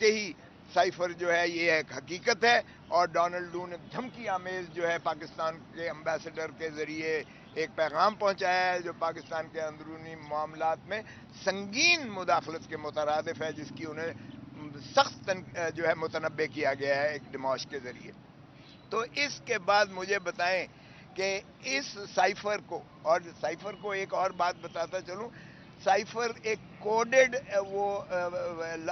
کہ ہی سائفر جو ہے یہ ایک حقیقت ہے، اور ڈونلڈ لو نے دھمکی آمیز جو ہے پاکستان کے امبیسڈر کے ذریعے ایک پیغام پہنچایا ہے جو پاکستان کے اندرونی معاملات میں سنگین مداخلت کے مترادف ہے، جس کی انہیں سخت جو ہے متنبع کیا گیا ہے ایک ڈیماش کے ذریعے۔ تو اس کے بعد مجھے بتائیں کہ اس سائفر کو، اور سائفر کو ایک اور بات بتاتا چلوں، سائفر ایک کوڈڈ وہ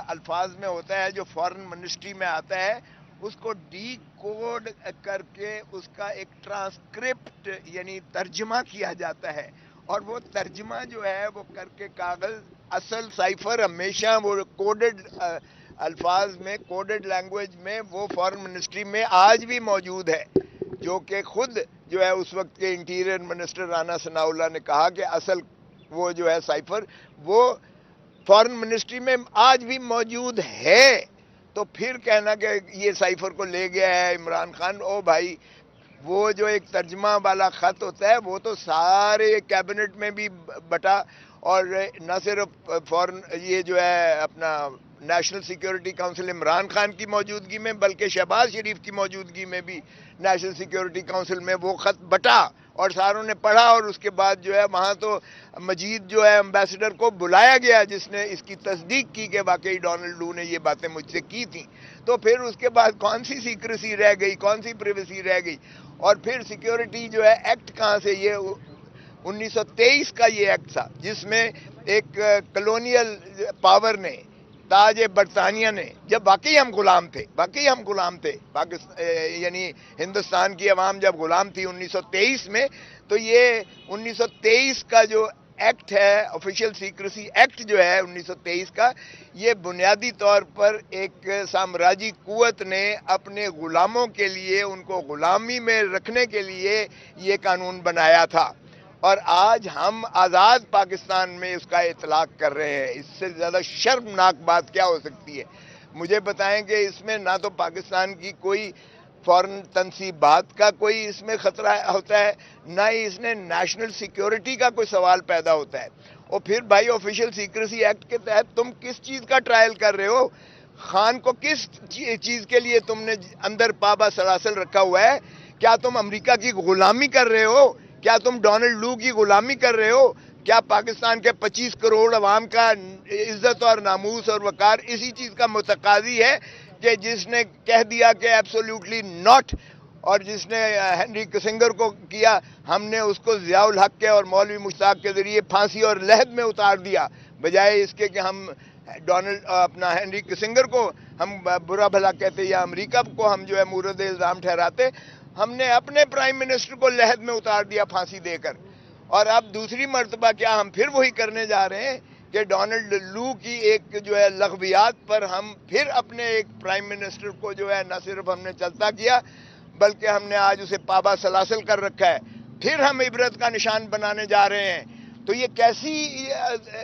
الفاظ میں ہوتا ہے جو فارن منسٹری میں آتا ہے، اس کو ڈی کوڈ کر کے اس کا ایک ٹرانسکرپٹ یعنی ترجمہ کیا جاتا ہے، اور وہ ترجمہ جو ہے وہ کر کے کاغذ، اصل سائفر ہمیشہ وہ کوڈڈ الفاظ میں، کوڈڈ لینگویج میں وہ فارن منسٹری میں آج بھی موجود ہے، جو کہ خود جو ہے اس وقت کے انٹیریئر منسٹر رانا ثناء اللہ نے کہا کہ اصل وہ جو ہے سائفر وہ فارن منسٹری میں آج بھی موجود ہے۔ تو پھر کہنا کہ یہ سائفر کو لے گیا ہے عمران خان، او بھائی وہ جو ایک ترجمہ والا خط ہوتا ہے وہ تو سارے کیبنٹ میں بھی بٹا، اور نہ صرف فورن یہ جو ہے اپنا national security council Imran Khan کی موجودگی میں بلکہ شہباز شریف کی موجودگی میں بھی نیشنل سیکیورٹی کونسل میں وہ خط بٹا اور ساروں نے پڑھا، اور اس کے بعد جو ہے وہاں تو مجید جو ہے امبیسڈر کو بلایا گیا جس نے اس کی تصدیق کی کہ واقعی ڈونلڈ لو نے یہ باتیں مجھ سے کی تھیں۔ تو پھر اس کے بعد کون سی سیکریسی رہ گئی، کون سی پریویسی رہ گئی؟ اور پھر سیکیورٹی جو ہے ایکٹ کہاں سے؟ یہ 1923 کا یہ ایکٹ تھا جس میں ایک کلونیل پاور نے، تاج برطانیہ نے، جب واقعی ہم غلام تھے یعنی ہندوستان کی عوام جب غلام تھی 1923 میں، تو یہ 1923 کا جو ایکٹ ہے، آفیشیل سیکریسی ایکٹ جو ہے 1923 کا، یہ بنیادی طور پر ایک سامراجی قوت نے اپنے غلاموں کے لیے، ان کو غلامی میں رکھنے کے لیے یہ قانون بنایا تھا، اور آج ہم آزاد پاکستان میں اس کا اطلاق کر رہے ہیں۔ اس سے زیادہ شرمناک بات کیا ہو سکتی ہے؟ مجھے بتائیں کہ اس میں نہ تو پاکستان کی کوئی فورن تنصیبات کا کوئی اس میں خطرہ ہوتا ہے، نہ ہی اس نے نیشنل سیکیورٹی کا کوئی سوال پیدا ہوتا ہے۔ اور پھر بھائی آفیشیل سیکریسی ایکٹ کے تحت تم کس چیز کا ٹرائل کر رہے ہو؟ خان کو کس چیز کے لیے تم نے اندر پابا سلاسل رکھا ہوا ہے؟ کیا تم امریکہ کی غلامی کر رہے ہو؟ کیا تم ڈونلڈ لو کی غلامی کر رہے ہو؟ کیا پاکستان کے 25 کروڑ عوام کا عزت اور ناموس اور وقار اسی چیز کا متقاضی ہے کہ جس نے کہہ دیا کہ ایبسولوٹلی ناٹ، اور جس نے ہنری کسنگر کو کیا، ہم نے اس کو ضیاء الحق کے اور مولوی مشتاق کے ذریعے پھانسی اور لحد میں اتار دیا، بجائے اس کے کہ ہم اپنا ہنری کسنگر کو ہم برا بھلا کہتے یا امریکہ کو ہم جو ہے مورد الزام ٹھہراتے، ہم نے اپنے پرائم منسٹر کو لحد میں اتار دیا پھانسی دے کر۔ اور اب دوسری مرتبہ کیا ہم پھر وہی کرنے جا رہے ہیں کہ ڈونلڈ لو کی ایک جو ہے لغویات پر ہم پھر اپنے ایک پرائم منسٹر کو جو ہے نہ صرف ہم نے چلتا کیا بلکہ ہم نے آج اسے پابا سلاسل کر رکھا ہے، پھر ہم عبرت کا نشان بنانے جا رہے ہیں۔ تو یہ کیسی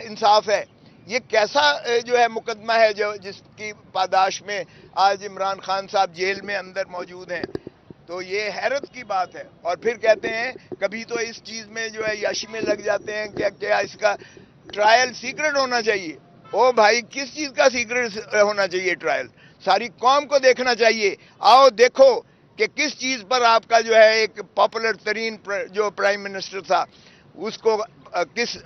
انصاف ہے؟ یہ کیسا جو ہے مقدمہ ہے جس کی پاداش میں آج عمران خان صاحب جیل میں اندر موجود ہیں؟ تو یہ حیرت کی بات ہے۔ اور پھر کہتے ہیں کبھی تو اس چیز میں جو ہے یاشی میں لگ جاتے ہیں کہ کیا اس کا ٹرائل سیکرٹ ہونا چاہیے۔ او بھائی کس چیز کا سیکرٹ ہونا چاہیے ٹرائل؟ ساری قوم کو دیکھنا چاہیے۔ آؤ دیکھو کہ کس چیز پر آپ کا جو ہے ایک پاپولر ترین جو پرائم منسٹر تھا اس کو کس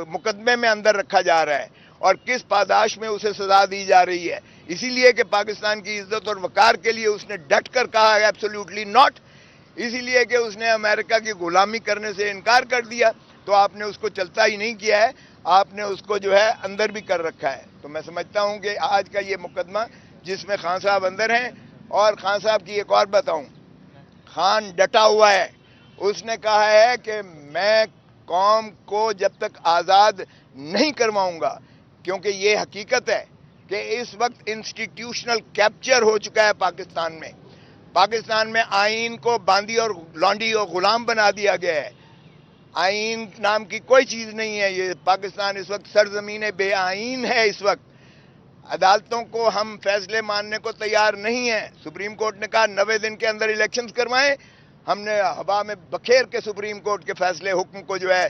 مقدمے میں اندر رکھا جا رہا ہے اور کس پاداش میں اسے سزا دی جا رہی ہے۔ اسی لیے کہ پاکستان کی عزت اور وقار کے لیے اس نے ڈٹ کر کہا ہے ایبسولوٹلی ناٹ، اسی لیے کہ اس نے امریکہ کی غلامی کرنے سے انکار کر دیا، تو آپ نے اس کو چلتا ہی نہیں کیا ہے، آپ نے اس کو جو ہے اندر بھی کر رکھا ہے۔ تو میں سمجھتا ہوں کہ آج کا یہ مقدمہ جس میں خان صاحب اندر ہیں، اور خان صاحب کی ایک اور بتاؤں، خان ڈٹا ہوا ہے، اس نے کہا ہے کہ میں قوم کو جب تک آزاد نہیں کرواؤں گا، کیونکہ یہ حقیقت ہے کہ اس وقت انسٹیٹیوشنل کیپچر ہو چکا ہے پاکستان میں آئین کو باندی اور لانڈی اور غلام بنا دیا گیا ہے۔ آئین نام کی کوئی چیز نہیں ہے، یہ پاکستان اس وقت سرزمین بے آئین ہے۔ اس وقت عدالتوں کو ہم فیصلے ماننے کو تیار نہیں ہیں۔ سپریم کورٹ نے کہا 90 دن کے اندر الیکشنز کروائیں، ہم نے ہوا میں بکھیر کے سپریم کورٹ کے فیصلے حکم کو جو ہے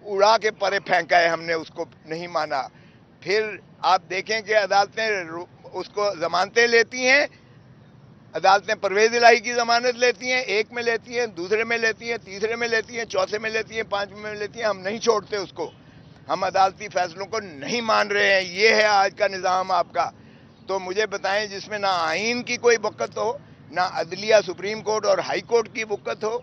اڑا کے پرے پھینکا ہے، ہم نے اس کو نہیں مانا۔ پھر آپ دیکھیں کہ عدالتیں اس کو ضمانتیں لیتی ہیں، عدالتیں پرویز الہی کی ضمانت لیتی ہیں، ایک میں لیتی ہیں، دوسرے میں لیتی ہیں، تیسرے میں لیتی ہیں، چوتھے میں لیتی ہیں، پانچویں میں لیتی ہیں. ہم نہیں چھوڑتے اس کو، ہم عدالتی فیصلوں کو نہیں مان رہے ہیں. یہ ہے آج کا نظام آپ کا. تو مجھے بتائیں جس میں نہ آئین کی کوئی وقت ہو، نہ عدلیہ سپریم کورٹ اور ہائی کورٹ کی وقت ہو،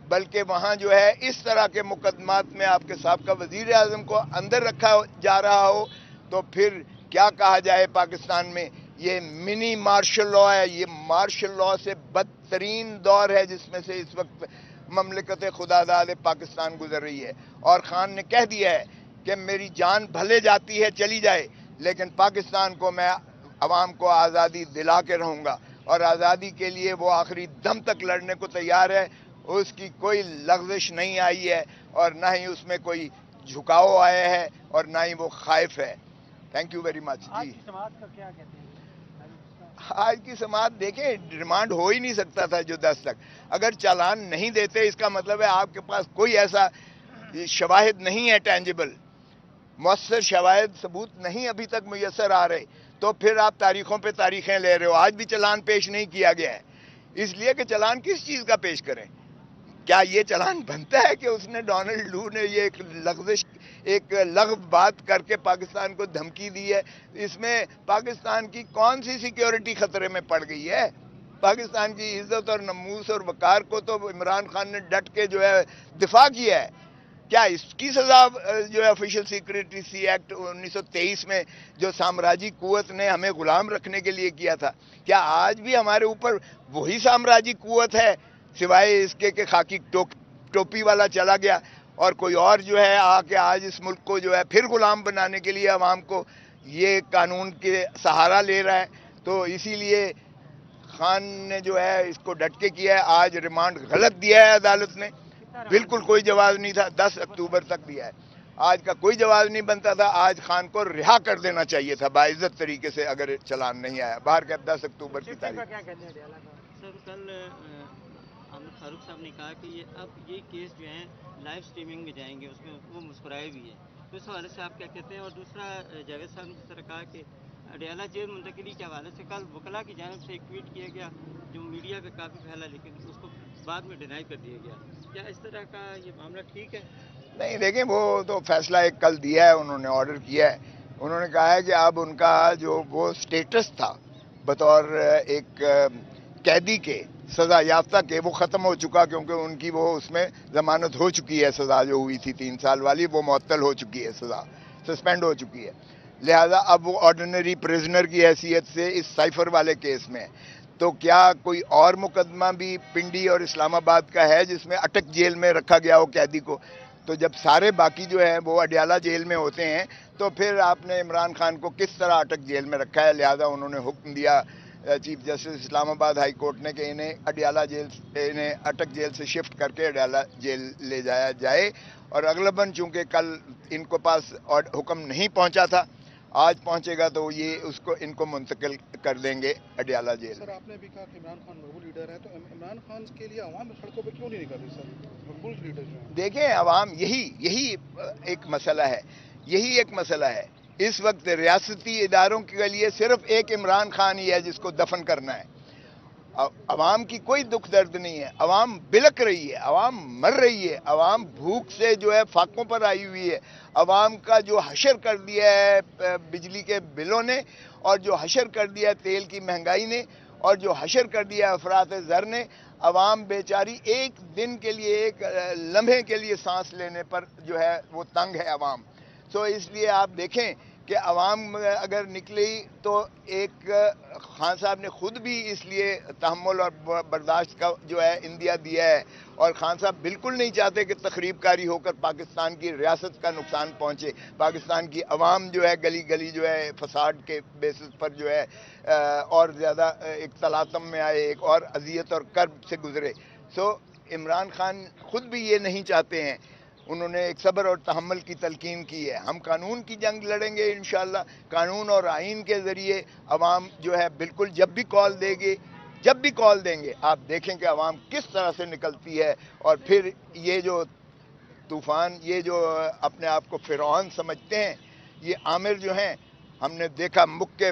بلکہ وہاں جو ہے اس طرح کے مقدمات میں آپ کے سابقہ وزیر اعظم کو اندر رکھا جا رہا ہو، تو پھر کیا کہا جائے. پاکستان میں یہ منی مارشل لا ہے، یہ مارشل لا سے بدترین دور ہے جس میں سے اس وقت مملکت خدا داد پاکستان گزر رہی ہے. اور خان نے کہہ دیا ہے کہ میری جان بھلے جاتی ہے چلی جائے، لیکن پاکستان کو میں عوام کو آزادی دلا کے رہوں گا، اور آزادی کے لیے وہ آخری دم تک لڑنے کو تیار ہے. اس کی کوئی لغزش نہیں آئی ہے، اور نہ ہی اس میں کوئی جھکاؤ آیا ہے، اور نہ ہی وہ خائف ہے. Thank you very much. آج جی کی سماعت کا کیا کہتے ہیں؟ آج کی سماعت دیکھیں، ریمانڈ ہو ہی نہیں سکتا تھا جو 10 تک. اگر چالان نہیں دیتے اس کا مطلب ہے آپ کے پاس کوئی ایسا شواہد نہیں ہے ٹینجیبل، مؤثر شواہد ثبوت نہیں ابھی تک میسر آ رہے، تو پھر آپ تاریخوں پہ تاریخیں لے رہے ہو. آج بھی چالان پیش نہیں کیا گیا ہے، اس لیے کہ چالان کس چیز کا پیش کریں. کیا یہ چالان بنتا ہے کہ اس نے ڈونلڈ لو نے یہ ایک لغزش، ایک لغو بات کر کے پاکستان کو دھمکی دی ہے؟ اس میں پاکستان کی کون سی سیکیورٹی خطرے میں پڑ گئی ہے؟ پاکستان کی عزت اور نموس اور وقار کو تو عمران خان نے ڈٹ کے جو ہے دفاع کیا ہے. کیا اس کی سزا جو ہے آفیشیل سیکریٹسی ایکٹ 1923 میں جو سامراجی قوت نے ہمیں غلام رکھنے کے لیے کیا تھا، کیا آج بھی ہمارے اوپر وہی سامراجی قوت ہے، سوائے اس کے کہ خاکی ٹوپی والا چلا گیا اور کوئی اور جو ہے آ کے آج اس ملک کو جو ہے پھر غلام بنانے کے لیے عوام کو یہ قانون کے سہارا لے رہا ہے. تو اسی لیے خان نے جو ہے اس کو ڈٹ کے کیا ہے. آج ریمانڈ غلط دیا ہے عدالت نے، بالکل کوئی جواز نہیں تھا. 10 اکتوبر تک دیا ہے. آج کا کوئی جواز نہیں بنتا تھا. آج خان کو رہا کر دینا چاہیے تھا باعزت طریقے سے اگر چلان نہیں آیا. باہر کا 10 اکتوبر کی تاریخ. کیا کہتے ہیں ڈیالہ کا؟ سر کل عامر فاروق صاحب نے کہا کہ یہ کیس جو ہیں لائیو سٹریمنگ میں جائیں گے، اس میں وہ مسکرائے بھی ہیں، تو اس حوالے سے آپ کیا کہتے ہیں؟ اور دوسرا جاوید صاحب نے جس طرح کہا کہ اڈیالہ جیل منتقلی کے حوالے سے کل وکلاء کی جانب سے ایک ٹویٹ کیا گیا جو میڈیا پہ کافی پھیلا، لیکن اس کو بعد میں ڈینائی کر دیا گیا. کیا اس طرح کا یہ معاملہ ٹھیک ہے؟ نہیں دیکھیں، وہ تو فیصلہ ایک کل دیا ہے، انہوں نے آرڈر کیا ہے. انہوں نے کہا ہے کہ اب ان کا جو وہ سٹیٹس تھا بطور ایک قیدی کے سزا یافتہ کے، وہ ختم ہو چکا، کیونکہ ان کی وہ اس میں ضمانت ہو چکی ہے. سزا جو ہوئی تھی 3 سال والی وہ معطل ہو چکی ہے، سزا سسپینڈ ہو چکی ہے. لہذا اب وہ آرڈینری پریزنر کی حیثیت سے اس سائفر والے کیس میں. تو کیا کوئی اور مقدمہ بھی پنڈی اور اسلام آباد کا ہے جس میں اٹک جیل میں رکھا گیا ہو قیدی کو؟ تو جب سارے باقی جو ہیں وہ اڈیالہ جیل میں ہوتے ہیں، تو پھر آپ نے عمران خان کو کس طرح اٹک جیل میں رکھا ہے؟ لہذا انہوں نے حکم دیا چیف جسٹس اسلام آباد ہائی کورٹ نے کہ انہیں اٹک جیل سے شفٹ کر کے اڈیالہ جیل لے جایا جائے. اور اغلباً چونکہ کل ان کو پاس حکم نہیں پہنچا تھا، آج پہنچے گا تو یہ ان کو منتقل کر دیں گے اڈیالہ جیل. سر آپ نے بھی کہا کہ عمران خان مقبول لیڈر ہے، تو عمران خان کے لیے عوام سڑکوں پہ کیوں نہیں نکل رہی سر؟ مقبول لیڈر جو ہیں، دیکھیں عوام یہی ایک مسئلہ ہے، یہی ایک مسئلہ ہے. اس وقت ریاستی اداروں کے لیے صرف ایک عمران خان ہی ہے جس کو دفن کرنا ہے. عوام کی کوئی دکھ درد نہیں ہے. عوام بلک رہی ہے، عوام مر رہی ہے، عوام بھوک سے جو ہے فاقوں پر آئی ہوئی ہے. عوام کا جو حشر کر دیا ہے بجلی کے بلوں نے، اور جو حشر کر دیا ہے تیل کی مہنگائی نے، اور جو حشر کر دیا ہے افراط زر نے، عوام بیچاری ایک دن کے لیے، ایک لمحے کے لیے سانس لینے پر جو ہے وہ تنگ ہے عوام. تو اس لیے آپ دیکھیں کہ عوام اگر نکلی تو ایک خان صاحب نے خود بھی اس لیے تحمل اور برداشت کا جو ہے اندیا دیا ہے. اور خان صاحب بالکل نہیں چاہتے کہ تخریب کاری ہو کر پاکستان کی ریاست کا نقصان پہنچے، پاکستان کی عوام جو ہے گلی گلی جو ہے فساد کے بیسس پر جو ہے اور زیادہ ایک تلاطم میں آئے، ایک اور اذیت اور کرب سے گزرے. سو عمران خان خود بھی یہ نہیں چاہتے ہیں. انہوں نے ایک صبر اور تحمل کی تلقین کی ہے. ہم قانون کی جنگ لڑیں گے انشاءاللہ. قانون اور آئین کے ذریعے عوام جو ہے بالکل جب بھی کال دیں گے آپ دیکھیں کہ عوام کس طرح سے نکلتی ہے. اور پھر یہ جو طوفان، یہ جو اپنے آپ کو فرعون سمجھتے ہیں، یہ عامر جو ہیں، ہم نے دیکھا مکے